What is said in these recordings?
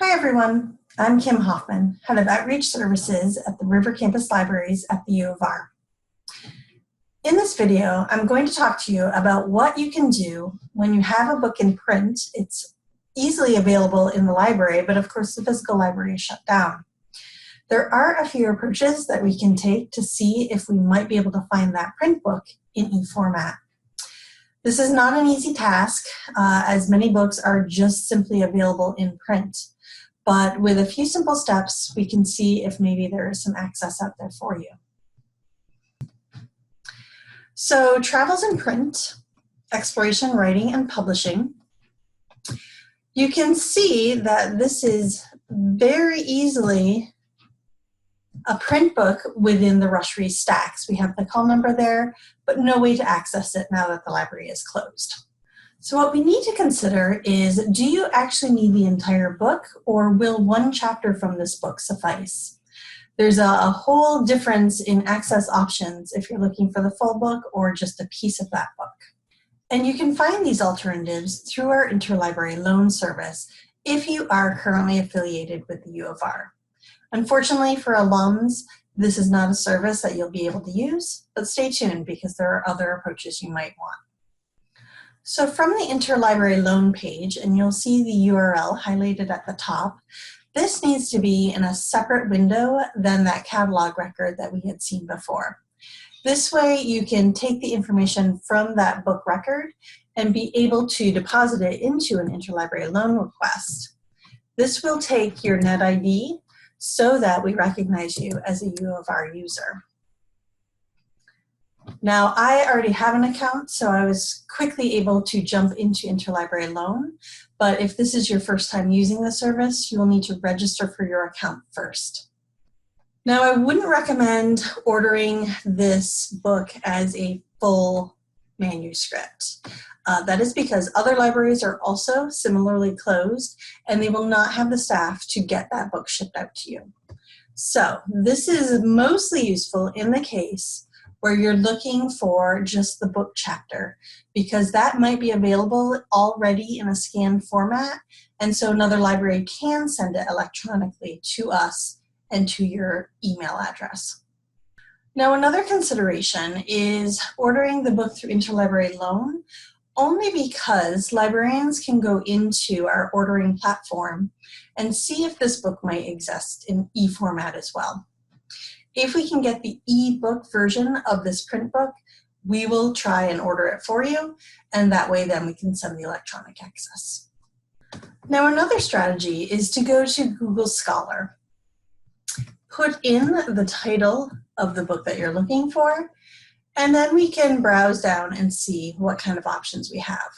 Hi everyone, I'm Kim Hoffman, Head of Outreach Services at the River Campus Libraries at the U of R. In this video, I'm going to talk to you about what you can do when you have a book in print. It's easily available in the library, but of course the physical library is shut down. There are a few approaches that we can take to see if we might be able to find that print book in e-format. This is not an easy task, as many books are just simply available in print. But with a few simple steps, we can see if maybe there is some access out there for you. So Travels in Print, Exploration, Writing, and Publishing. You can see that this is very easily a print book within the Rushrees stacks. We have the call number there, but no way to access it now that the library is closed. So what we need to consider is, do you actually need the entire book, or will one chapter from this book suffice? There's a whole difference in access options if you're looking for the full book or just a piece of that book. And you can find these alternatives through our interlibrary loan service if you are currently affiliated with the U of R. Unfortunately for alums, this is not a service that you'll be able to use, but stay tuned because there are other approaches you might want. So from the interlibrary loan page, and you'll see the URL highlighted at the top, this needs to be in a separate window than that catalog record that we had seen before. This way you can take the information from that book record and be able to deposit it into an interlibrary loan request. This will take your NetID so that we recognize you as a U of R user. Now, I already have an account, so I was quickly able to jump into interlibrary loan, but if this is your first time using the service, you will need to register for your account first. Now, I wouldn't recommend ordering this book as a full manuscript. That is because other libraries are also similarly closed, and they will not have the staff to get that book shipped out to you. So this is mostly useful in the case where you're looking for just the book chapter, because that might be available already in a scanned format, and so another library can send it electronically to us and to your email address. Now, another consideration is ordering the book through interlibrary loan, only because librarians can go into our ordering platform and see if this book might exist in e-format as well. If we can get the e-book version of this print book, we will try and order it for you, and that way then we can send the electronic access. Now, another strategy is to go to Google Scholar. Put in the title of the book that you're looking for, and then we can browse down and see what kind of options we have.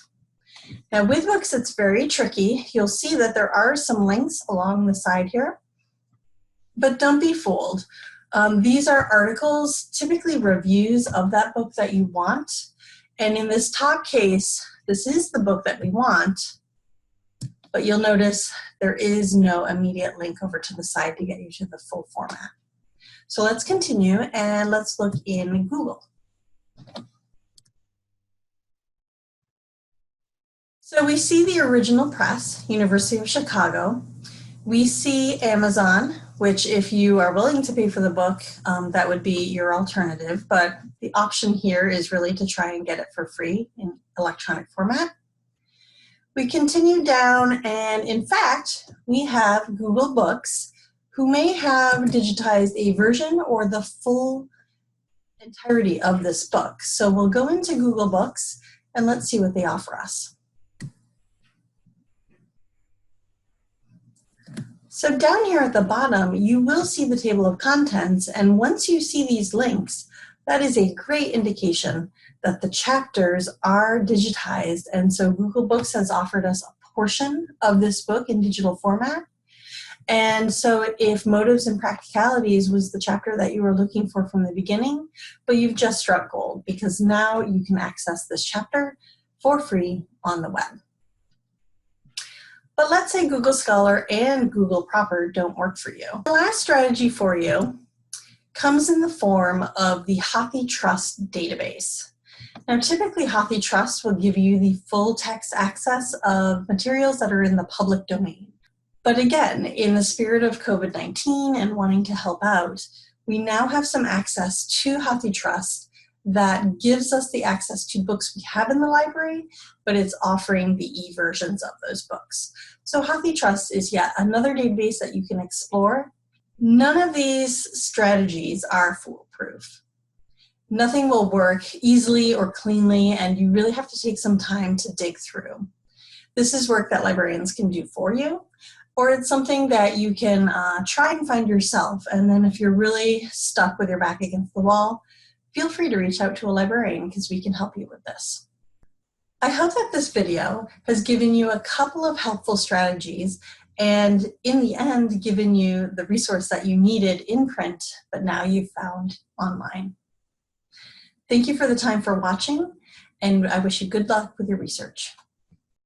Now, with books, it's very tricky. You'll see that there are some links along the side here, but don't be fooled. These are articles, typically reviews of that book that you want. And in this top case, this is the book that we want, but you'll notice there is no immediate link over to the side to get you to the full format. So let's continue and let's look in Google. So we see the original press, University of Chicago. We see Amazon, which if you are willing to pay for the book, that would be your alternative. But the option here is really to try and get it for free in electronic format. We continue down, and in fact, we have Google Books, who may have digitized a version or the full entirety of this book. So we'll go into Google Books and let's see what they offer us. So down here at the bottom, you will see the table of contents, and once you see these links, that is a great indication that the chapters are digitized, and so Google Books has offered us a portion of this book in digital format. And so if Motives and Practicalities was the chapter that you were looking for from the beginning, but you've just struck gold, because now you can access this chapter for free on the web. But let's say Google Scholar and Google proper don't work for you. The last strategy for you comes in the form of the HathiTrust database. Now, typically HathiTrust will give you the full text access of materials that are in the public domain. But again, in the spirit of COVID-19 and wanting to help out, we now have some access to HathiTrust that gives us the access to books we have in the library, but it's offering the e-versions of those books. So HathiTrust is yet another database that you can explore. None of these strategies are foolproof. Nothing will work easily or cleanly, and you really have to take some time to dig through. This is work that librarians can do for you, or it's something that you can try and find yourself. And then if you're really stuck with your back against the wall, feel free to reach out to a librarian because we can help you with this. I hope that this video has given you a couple of helpful strategies and in the end given you the resource that you needed in print, but now you've found online. Thank you for the time for watching, and I wish you good luck with your research.